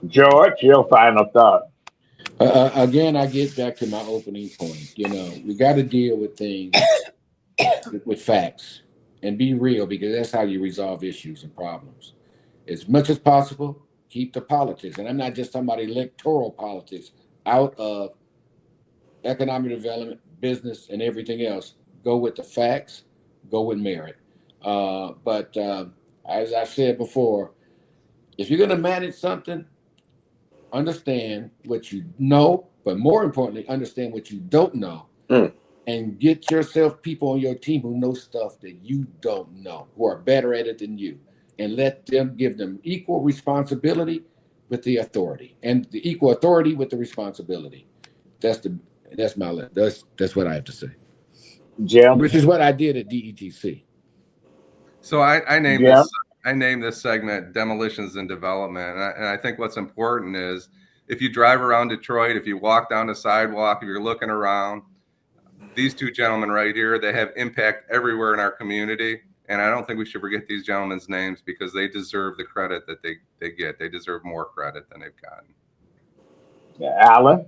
George, your final thought. Again, I get back to my opening point. We got to deal with things with facts and be real, because that's how you resolve issues and problems. As much as possible, keep the politics, and I'm not just talking about electoral politics, out of economic development, business, and everything else. Go with the facts, go with merit. But as I said before, if you're going to manage something, understand what you know, but more importantly, understand what you don't know, and get yourself people on your team who know stuff that you don't know, who are better at it than you, and give them equal responsibility with the authority, and the equal authority with the responsibility. That's what I have to say. Jim, which is what I did at DETC. So I named this segment Demolitions and Development. And I think what's important is if you drive around Detroit, if you walk down the sidewalk, if you're looking around, these two gentlemen right here, they have impact everywhere in our community. And I don't think we should forget these gentlemen's names, because they deserve the credit that they get. They deserve more credit than they've gotten. Allan?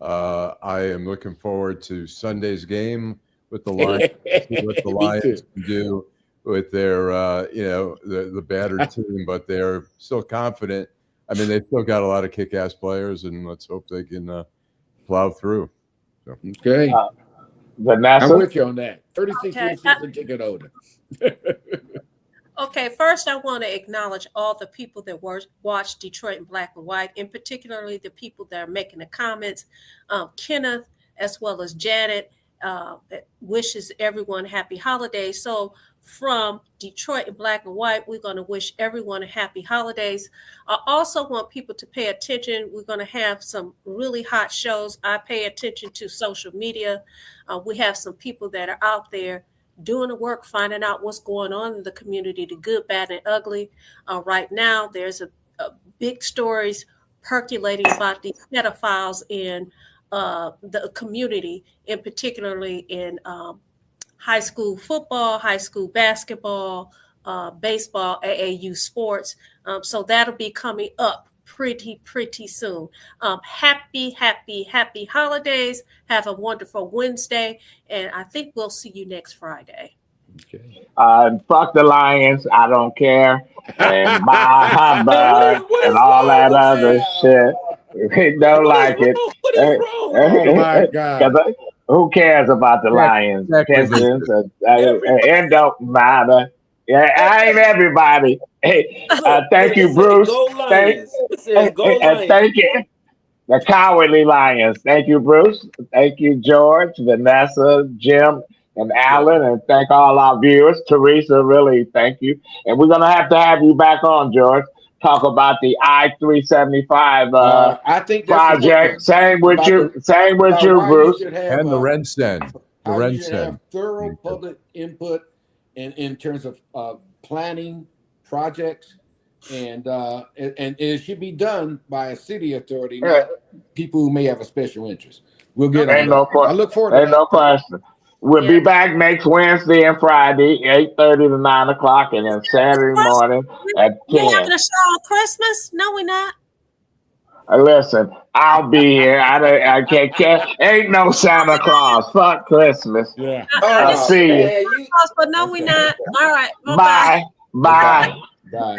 I am looking forward to Sunday's game with the Lions. See what the Lions can do with their, the battered team, but they're still confident. I mean, they've still got a lot of kick-ass players, and let's hope they can plow through. So. Okay. Vanessa? I'm with you on that. 36 Okay. years season ticket holder. Okay, first I want to acknowledge all the people that watch Detroit in Black and White, and particularly the people that are making the comments. Kenneth, as well as Janet, that wishes everyone happy holidays. So from Detroit in Black and White, we're going to wish everyone a happy holidays. I also want people to pay attention. We're going to have some really hot shows. I pay attention to social media. We have some people that are out there doing the work, finding out what's going on in the community, the good, bad, and ugly. Right now, there's a big stories percolating about these pedophiles in the community, and particularly in high school football, high school basketball, baseball, AAU sports. So that'll be coming up pretty soon. Happy holidays. Have a wonderful Wednesday. And I think we'll see you next Friday. Okay. Fuck the Lions. I don't care. And bye, humbug, What and is all wrong that with other him? shit. We don't like it. What is wrong with him? My God. Who cares about the Lions? Pistons, it don't matter. Yeah, I ain't everybody. Hey, thank you, Bruce. Go Lions. It says go Lions. Thank you. The Cowardly Lions. Thank you, Bruce. Thank you, George, Vanessa, Jim, and Allan. And thank all our viewers. Teresa, really, thank you. And we're going to have you back on, George. Talk about the I-375 I think project. Same with you, Bruce. And the Rensen. You should have thorough public input in terms of planning projects, and it should be done by a city authority, not people who may have a special interest. We'll get on that. I look forward to that. No question. We'll be back next Wednesday and Friday, 8:30 to 9 o'clock, and then Saturday morning at 10. You having a show on Christmas? No, we're not. Listen, I'll be here. I can't. Ain't no Santa Claus. Fuck Christmas. Yeah. I'll see you. But no, we're not. All right. Bye. Bye.